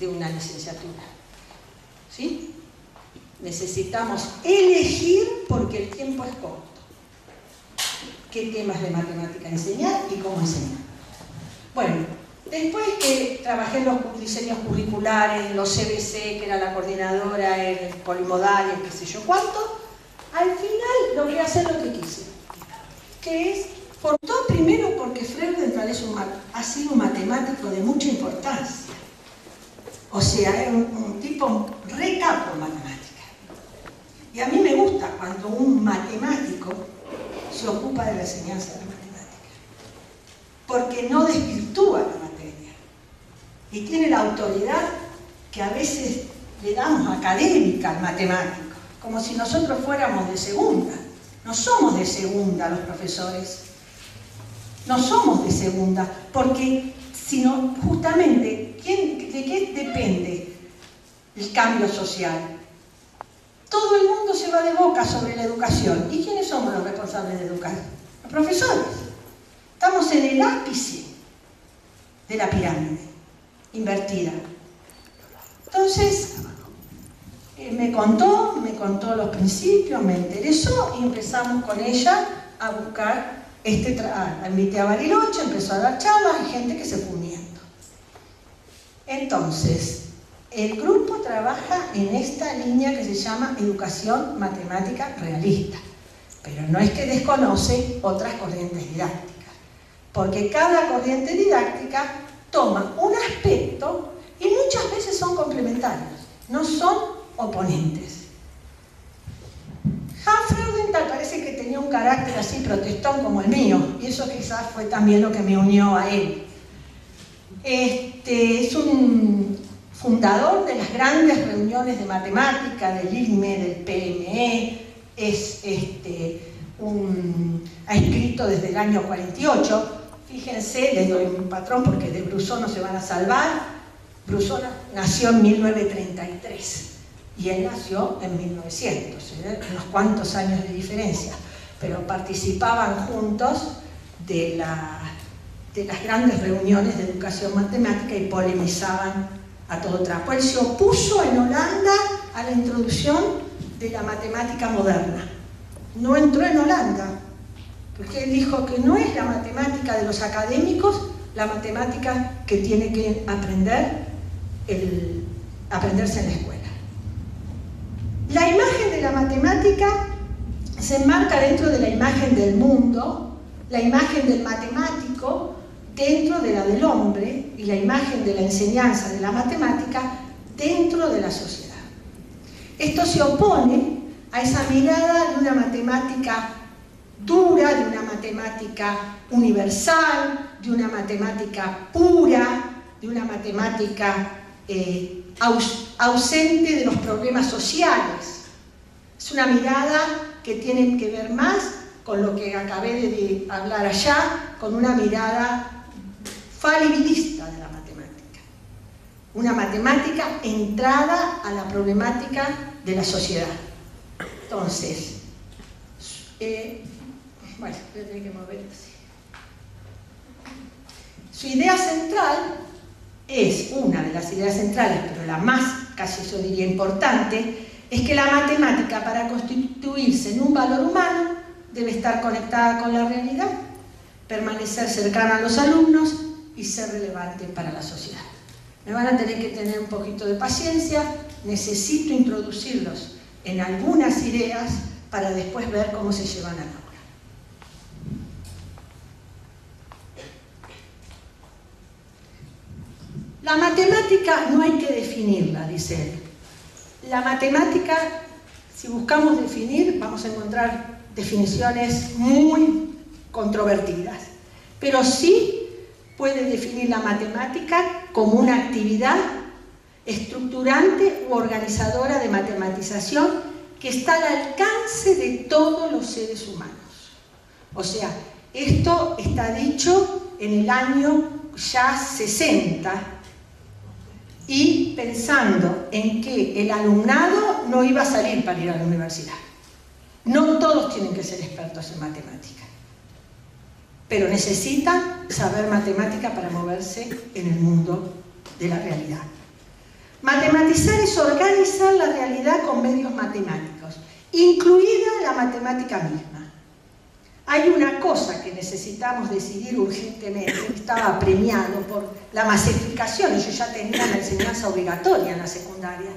de una licenciatura. ¿Sí? Necesitamos elegir porque el tiempo es corto. ¿Qué temas de matemática enseñar y cómo enseñar? Bueno, después que trabajé en los diseños curriculares, los CBC, que era la coordinadora, el polimodal, el qué sé yo cuánto, al final logré hacer lo que quise, que es, por todo primero porque Freudenthal ha sido un matemático de mucha importancia. O sea, es un tipo re capo en matemática. Y a mí me gusta cuando un matemático se ocupa de la enseñanza de la matemática, porque no desvirtúa la materia y tiene la autoridad que a veces le damos académica al matemático, como si nosotros fuéramos de segunda. No somos de segunda los profesores, no somos de segunda, porque sino justamente, ¿de qué depende el cambio social? Todo el mundo se va de boca sobre la educación. ¿Y quiénes somos los responsables de educar? Los profesores. Estamos en el ápice de la pirámide invertida. Entonces, me contó los principios, me interesó y empezamos con ella a buscar la invité a Bariloche, empezó a dar charlas y gente que se fue uniendo. Entonces, el grupo trabaja en esta línea que se llama educación matemática realista, pero no es que desconoce otras corrientes didácticas, porque cada corriente didáctica toma un aspecto y muchas veces son complementarios, no son oponentes. Hans Freudenthal parece que tenía un carácter así protestón como el mío, y eso quizás fue también lo que me unió a él. Es un fundador de las grandes reuniones de matemática, del IGME, del PME, ha escrito desde el año 48. Fíjense, les doy un patrón porque de Brusón no se van a salvar. Brusón nació en 1933 y él nació en 1900, unos cuantos años de diferencia, pero participaban juntos de las grandes reuniones de educación matemática y polemizaban a todo trapo. Él se opuso en Holanda a la introducción de la matemática moderna. No entró en Holanda, porque él dijo que no es la matemática de los académicos la matemática que tiene que aprenderse en la escuela. La imagen de la matemática se enmarca dentro de la imagen del mundo, la imagen del matemático dentro de la del hombre y la imagen de la enseñanza de la matemática dentro de la sociedad. Esto se opone a esa mirada de una matemática dura, de una matemática universal, de una matemática pura, de una matemática ausente de los problemas sociales. Es una mirada que tiene que ver más con lo que acabé de hablar allá, con una mirada falibilista de la matemática. Una matemática entrada a la problemática de la sociedad. Entonces, bueno, voy a tener que mover así. Su idea central es una de las ideas centrales, pero la más, casi yo diría, importante, es que la matemática, para constituirse en un valor humano, debe estar conectada con la realidad, permanecer cercana a los alumnos y ser relevante para la sociedad. Me van a tener que tener un poquito de paciencia, necesito introducirlos en algunas ideas para después ver cómo se llevan a cabo. La matemática no hay que definirla, dice él. La matemática, si buscamos definir, vamos a encontrar definiciones muy controvertidas, pero sí puede definir la matemática como una actividad estructurante u organizadora de matematización que está al alcance de todos los seres humanos. O sea, esto está dicho en el año ya 60, y pensando en que el alumnado no iba a salir para ir a la universidad. No todos tienen que ser expertos en matemática, pero necesitan saber matemática para moverse en el mundo de la realidad. Matematizar es organizar la realidad con medios matemáticos, incluida la matemática misma. Hay una cosa que necesitamos decidir urgentemente, que estaba premiado por la masificación, yo ya tenía la enseñanza obligatoria en la secundaria.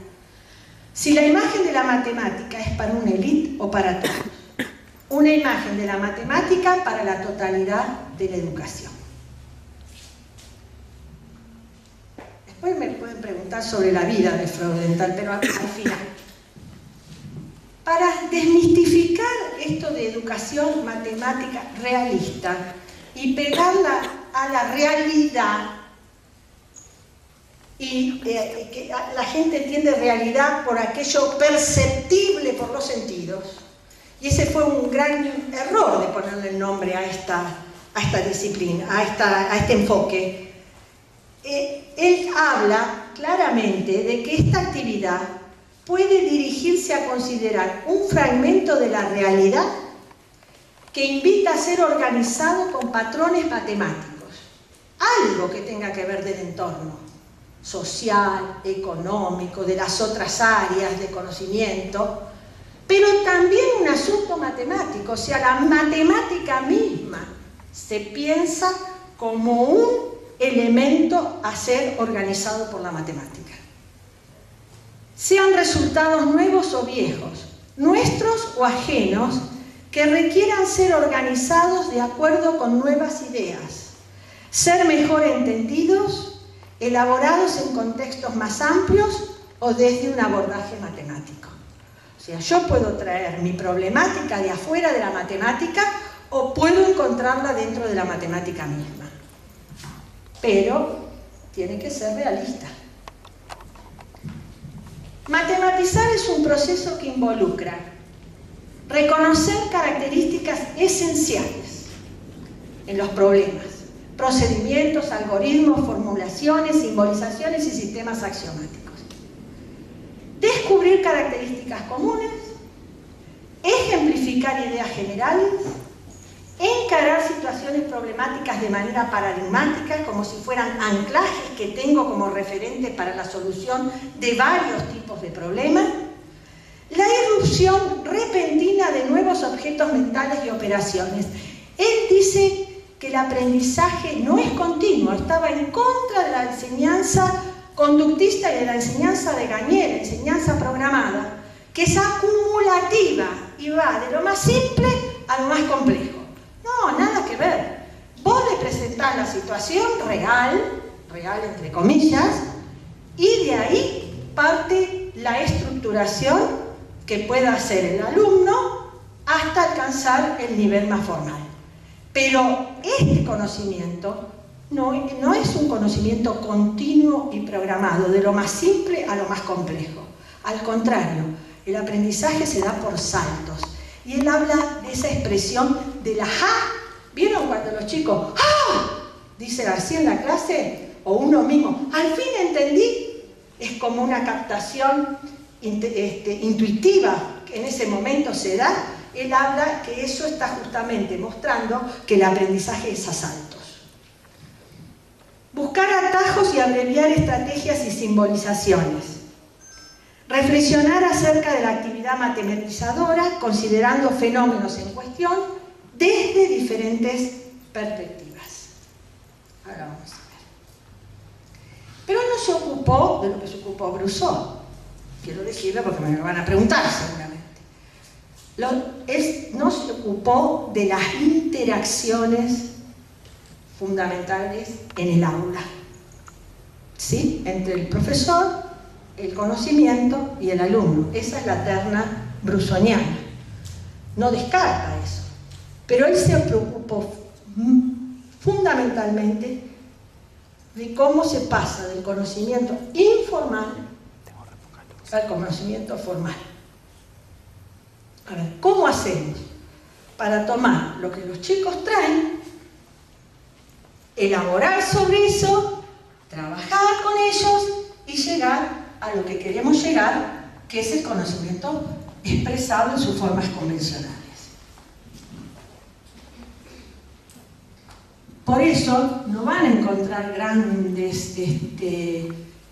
Si la imagen de la matemática es para una élite o para todos. Una imagen de la matemática para la totalidad de la educación. Después me pueden preguntar sobre la vida de Freudenthal, pero al final. Para desmistificar esto de educación matemática realista y pegarla a la realidad, y que la gente entiende realidad por aquello perceptible por los sentidos, y ese fue un gran error de ponerle el nombre a esta disciplina, a este enfoque. Él habla claramente de que esta actividad puede dirigirse a considerar un fragmento de la realidad que invita a ser organizado con patrones matemáticos, algo que tenga que ver del entorno social, económico, de las otras áreas de conocimiento, pero también un asunto matemático, o sea, la matemática misma se piensa como un elemento a ser organizado por la matemática. Sean resultados nuevos o viejos, nuestros o ajenos, que requieran ser organizados de acuerdo con nuevas ideas, ser mejor entendidos, elaborados en contextos más amplios o desde un abordaje matemático. O sea, yo puedo traer mi problemática de afuera de la matemática o puedo encontrarla dentro de la matemática misma. Pero tiene que ser realista. Matematizar es un proceso que involucra reconocer características esenciales en los problemas, procedimientos, algoritmos, formulaciones, simbolizaciones y sistemas axiomáticos. Descubrir características comunes, ejemplificar ideas generales, encarar situaciones problemáticas de manera paradigmática, como si fueran anclajes que tengo como referente para la solución de varios tipos de problemas, la irrupción repentina de nuevos objetos mentales y operaciones. Él dice que el aprendizaje no es continuo, estaba en contra de la enseñanza conductista y de la enseñanza de Garnier, la enseñanza programada, que es acumulativa y va de lo más simple a lo más complejo. No, nada que ver. Vos le presentás la situación real entre comillas, y de ahí parte la estructuración que pueda hacer el alumno hasta alcanzar el nivel más formal. Pero este conocimiento no es un conocimiento continuo y programado, de lo más simple a lo más complejo. Al contrario, el aprendizaje se da por saltos. Y él habla de esa expresión de la ¡ja! ¿Vieron cuando los chicos ¡ja! Dicen así en la clase? O uno mismo, al fin entendí. Es como una captación intuitiva que en ese momento se da. Él habla que eso está justamente mostrando que el aprendizaje es a saltos. Buscar atajos y abreviar estrategias y simbolizaciones. Reflexionar acerca de la actividad matematizadora, considerando fenómenos en cuestión desde diferentes perspectivas. Ahora vamos a ver. Pero él no se ocupó de lo que se ocupó Brousseau. Quiero decirlo porque me lo van a preguntar seguramente. Él no se ocupó de las interacciones fundamentales en el aula, ¿sí? Entre el profesor, el conocimiento y el alumno. Esa es la terna brussoniana. No descarta eso. Pero él se preocupó fundamentalmente de cómo se pasa del conocimiento informal al conocimiento formal. A ver, ¿cómo hacemos para tomar lo que los chicos traen, elaborar sobre eso, trabajar con ellos y llegar a lo que queremos llegar, que es el conocimiento expresado en sus formas convencionales? Por eso no van a encontrar grandes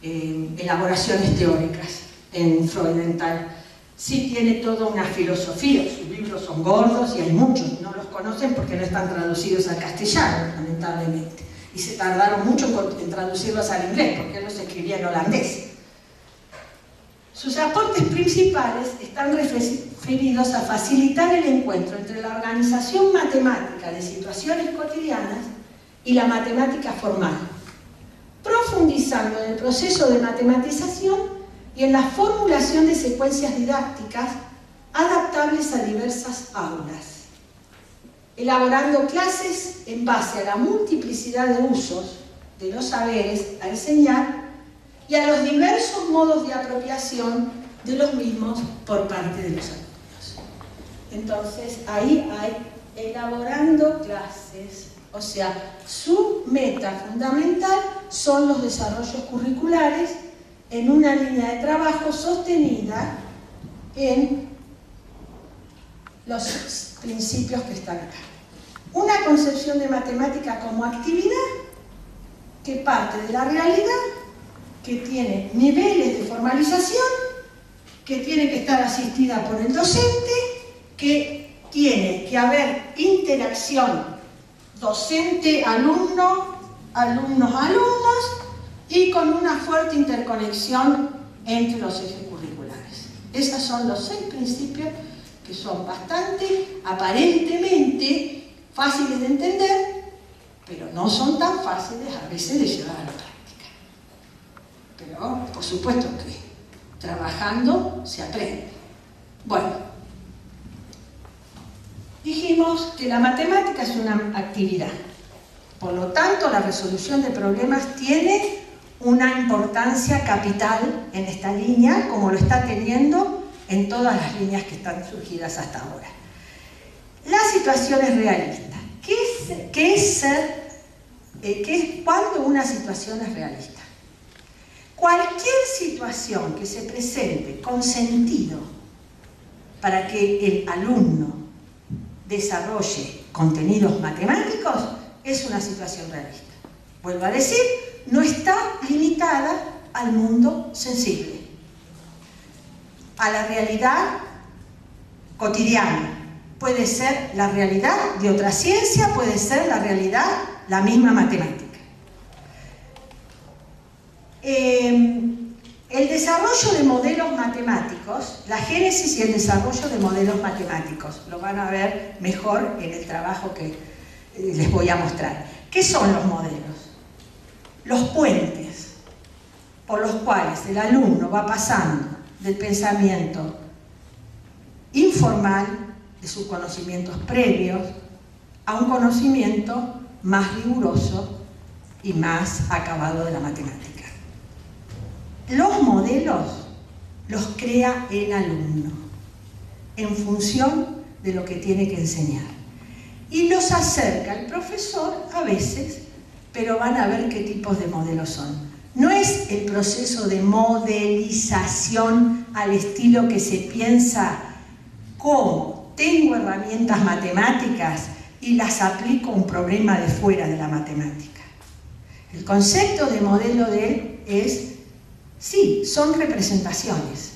elaboraciones teóricas en Freudenthal. Sí tiene toda una filosofía, sus libros son gordos y hay muchos, no los conocen porque no están traducidos al castellano, lamentablemente. Y se tardaron mucho en traducirlos al inglés, porque él los escribía en holandés. Sus aportes principales están referidos a facilitar el encuentro entre la organización matemática de situaciones cotidianas y la matemática formal, profundizando en el proceso de matematización y en la formulación de secuencias didácticas adaptables a diversas aulas, elaborando clases en base a la multiplicidad de usos de los saberes a enseñar y a los diversos modos de apropiación de los mismos por parte de los alumnos. Entonces, ahí hay elaborando clases, o sea, su meta fundamental son los desarrollos curriculares en una línea de trabajo sostenida en los principios que están acá. Una concepción de matemática como actividad que parte de la realidad, que tiene niveles de formalización, que tiene que estar asistida por el docente, que tiene que haber interacción docente-alumno, alumnos-alumnos, y con una fuerte interconexión entre los ejes curriculares. Esos son los 6 principios que son bastante, aparentemente, fáciles de entender, pero no son tan fáciles a veces de llevar a la práctica. Pero, por supuesto que trabajando se aprende. Bueno, dijimos que la matemática es una actividad. Por lo tanto, la resolución de problemas tiene una importancia capital en esta línea, como lo está teniendo en todas las líneas que están surgidas hasta ahora. La situación es realista. ¿Qué es cuando una situación es realista? Cualquier situación que se presente con sentido para que el alumno desarrolle contenidos matemáticos es una situación realista. Vuelvo a decir, no está limitada al mundo sensible, a la realidad cotidiana. Puede ser la realidad de otra ciencia, puede ser la realidad, la misma matemática. El desarrollo de modelos matemáticos, la génesis y el desarrollo de modelos matemáticos, lo van a ver mejor en el trabajo que les voy a mostrar. ¿Qué son los modelos? Los puentes por los cuales el alumno va pasando del pensamiento informal, de sus conocimientos previos, a un conocimiento más riguroso y más acabado de la matemática. Los modelos los crea el alumno en función de lo que tiene que enseñar. Y los acerca el profesor a veces, pero van a ver qué tipos de modelos son. No es el proceso de modelización al estilo que se piensa como tengo herramientas matemáticas y las aplico a un problema de fuera de la matemática. El concepto de modelo de él es, sí, son representaciones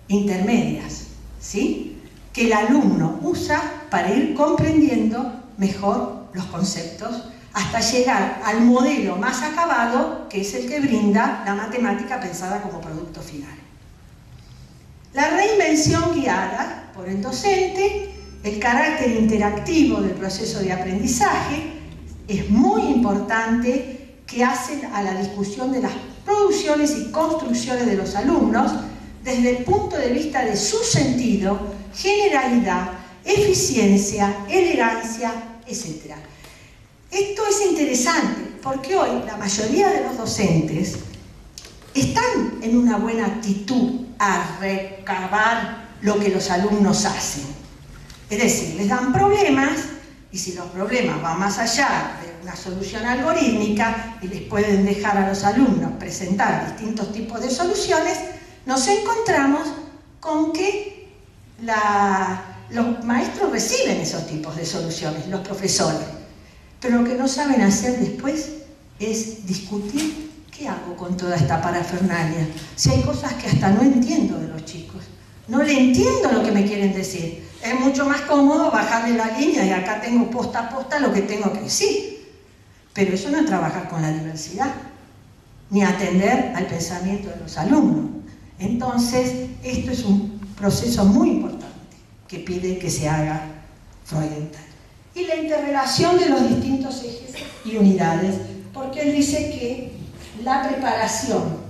intermedias, ¿sí?, que el alumno usa para ir comprendiendo mejor los conceptos hasta llegar al modelo más acabado, que es el que brinda la matemática pensada como producto final. La reinvención guiada por el docente, el carácter interactivo del proceso de aprendizaje, es muy importante que hacen a la discusión de las producciones y construcciones de los alumnos desde el punto de vista de su sentido, generalidad, eficiencia, elegancia, etc. Esto es interesante porque hoy la mayoría de los docentes están en una buena actitud a recabar lo que los alumnos hacen. Es decir, les dan problemas y si los problemas van más allá de una solución algorítmica y les pueden dejar a los alumnos presentar distintos tipos de soluciones, nos encontramos con que los maestros reciben esos tipos de soluciones, los profesores, pero lo que no saben hacer después es discutir ¿qué hago con toda esta parafernalia? Si hay cosas que hasta no entiendo de los chicos. No le entiendo lo que me quieren decir. Es mucho más cómodo bajarle la línea y acá tengo posta a posta lo que tengo que decir. Pero eso no es trabajar con la diversidad, ni atender al pensamiento de los alumnos. Entonces, esto es un proceso muy importante que pide que se haga Freudenthal. Y la interrelación de los distintos ejes y unidades, porque él dice que la preparación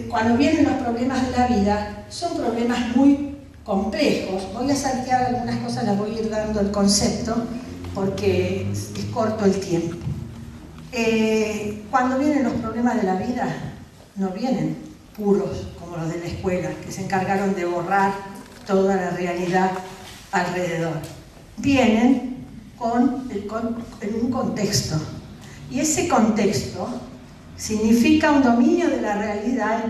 cuando vienen los problemas de la vida, son problemas muy complejos. Voy a saltear algunas cosas, las voy a ir dando el concepto, porque es corto el tiempo. Cuando vienen los problemas de la vida, no vienen puros como los de la escuela, que se encargaron de borrar toda la realidad alrededor. Vienen en un contexto, y ese contexto significa un dominio de la realidad,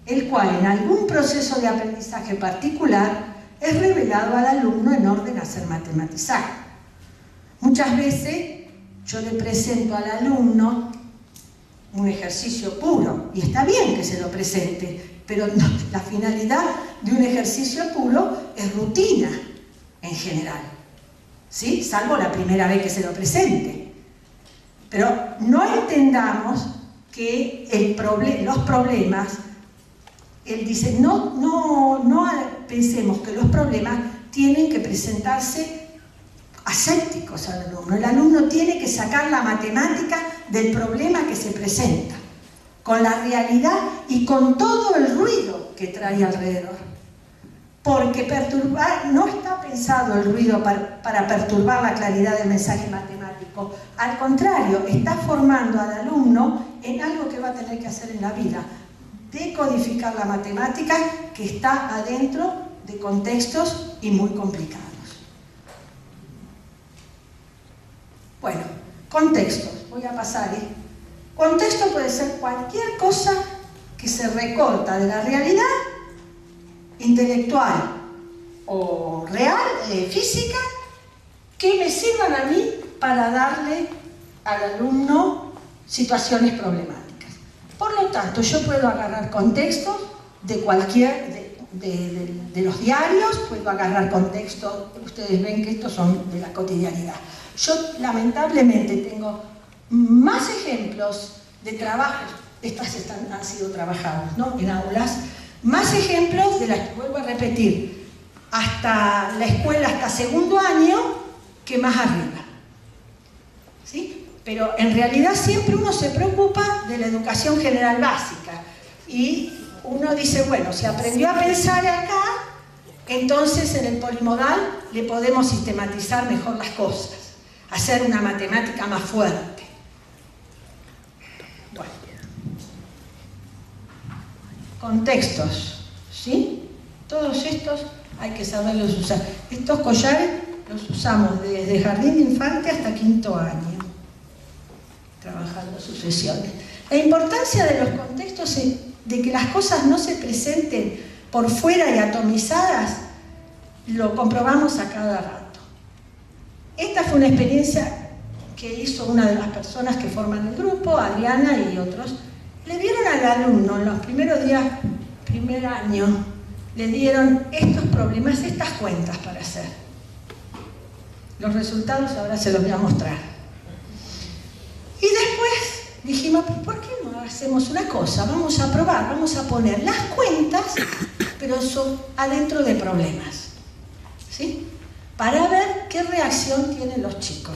el cual en algún proceso de aprendizaje particular es revelado al alumno en orden a ser matematizado. Muchas veces yo le presento al alumno un ejercicio puro, y está bien que se lo presente, pero no, la finalidad de un ejercicio puro es rutina en general, ¿sí? Salvo la primera vez que se lo presente. Pero no entendamos que los problemas, él dice, no pensemos que los problemas tienen que presentarse asépticos al alumno. El alumno tiene que sacar la matemática del problema que se presenta, con la realidad y con todo el ruido que trae alrededor. Porque no está pensado el ruido para perturbar la claridad del mensaje matemático. Al contrario, está formando al alumno en algo que va a tener que hacer en la vida: decodificar la matemática que está adentro de contextos y muy complicados. Bueno, contextos. Voy a pasar. Contexto puede ser cualquier cosa que se recorta de la realidad intelectual o real, física, que me sirvan a mí para darle al alumno situaciones problemáticas. Por lo tanto, yo puedo agarrar contextos de de los diarios, puedo agarrar contextos, ustedes ven que estos son de la cotidianidad. Yo lamentablemente tengo más ejemplos de trabajos, estas han sido trabajadas, ¿no?, en aulas, más ejemplos de las que vuelvo a repetir, hasta la escuela, hasta segundo año, que más arriba, ¿sí? Pero en realidad siempre uno se preocupa de la educación general básica y uno dice, bueno, si aprendió a pensar acá, entonces en el polimodal le podemos sistematizar mejor las cosas, hacer una matemática más fuerte. Bueno, contextos, ¿sí? Todos estos hay que saberlos usar. Estos collares los usamos desde jardín de infante hasta quinto año, trabajando sucesiones. La importancia de los contextos es de que las cosas no se presenten por fuera y atomizadas, lo comprobamos a cada rato. Esta fue una experiencia que hizo una de las personas que forman el grupo, Adriana y otros. Le dieron al alumno en los primeros días, primer año, le dieron estos problemas, estas cuentas para hacer. Los resultados ahora se los voy a mostrar. Y después dijimos, ¿por qué no hacemos una cosa? Vamos a probar, vamos a poner las cuentas, pero eso adentro de problemas, ¿sí? Para ver qué reacción tienen los chicos.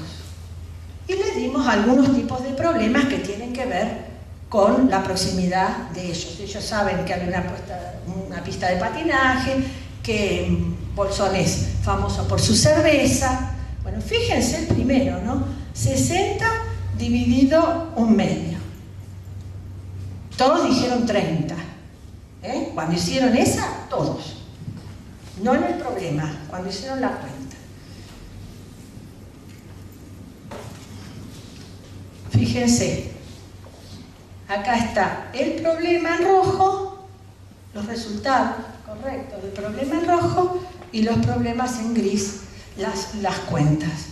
Y les dimos algunos tipos de problemas que tienen que ver con la proximidad de ellos. Ellos saben que hay una pista de patinaje, que Bolsón es famoso por su cerveza. Bueno, fíjense el primero, ¿no? 60 dividido un medio. Todos dijeron 30. Cuando hicieron esa, todos. No en el problema, cuando hicieron la cuenta. Fíjense, acá está el problema en rojo, los resultados correctos del problema en rojo y los problemas en gris, las cuentas.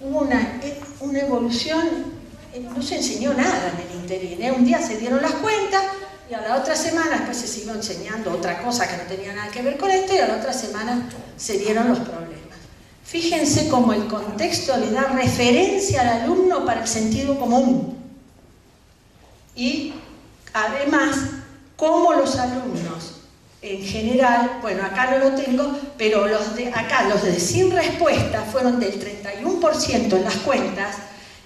Hubo una evolución no se enseñó nada en el interín, ¿eh? Un día se dieron las cuentas y a la otra semana después se siguió enseñando otra cosa que no tenía nada que ver con esto y a la otra semana se dieron los problemas. Fíjense cómo el contexto le da referencia al alumno para el sentido común. Y además, cómo los alumnos en general, bueno, acá no lo tengo, pero los de sin respuesta fueron del 31% en las cuentas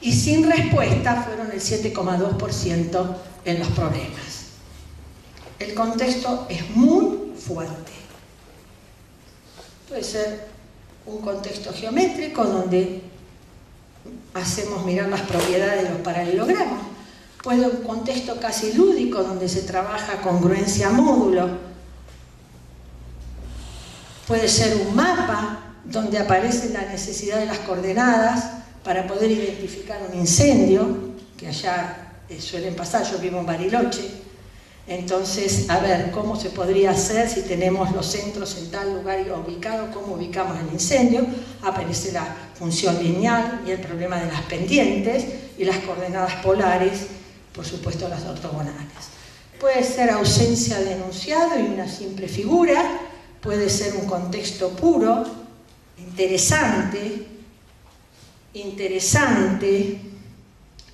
y sin respuesta fueron el 7,2% en los problemas. El contexto es muy fuerte. Puede ser un contexto geométrico donde hacemos mirar las propiedades de los paralelogramas. Puede ser un contexto casi lúdico donde se trabaja congruencia módulo. Puede ser un mapa donde aparece la necesidad de las coordenadas para poder identificar un incendio, que allá suelen pasar, yo vivo en Bariloche. Entonces, a ver, ¿cómo se podría hacer si tenemos los centros en tal lugar ubicado? ¿Cómo ubicamos el incendio? Aparece la función lineal y el problema de las pendientes y las coordenadas polares, por supuesto las ortogonales. Puede ser ausencia de enunciado y una simple figura, puede ser un contexto puro, interesante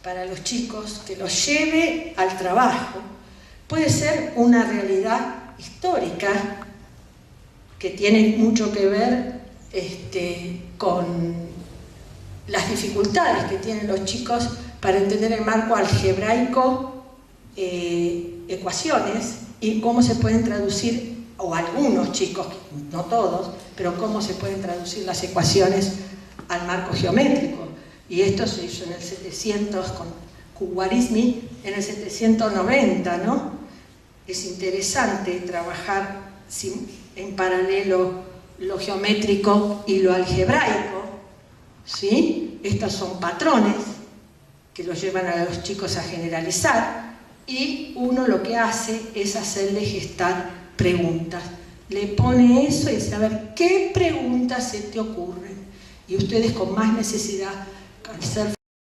para los chicos, que los lleve al trabajo. Puede ser una realidad histórica que tiene mucho que ver con las dificultades que tienen los chicos para entender el marco algebraico, ecuaciones, y cómo se pueden traducir, o algunos chicos, no todos, pero cómo se pueden traducir las ecuaciones al marco geométrico. Y esto se hizo en el 700 con Kuwarizmi, en el 790, ¿no? Es interesante trabajar en paralelo lo geométrico y lo algebraico, ¿sí? Estos son patrones que los llevan a los chicos a generalizar, y uno lo que hace es hacerle gestar preguntas. Le pone eso y dice, a ver, ¿qué preguntas se te ocurren? Y ustedes con más necesidad, al ser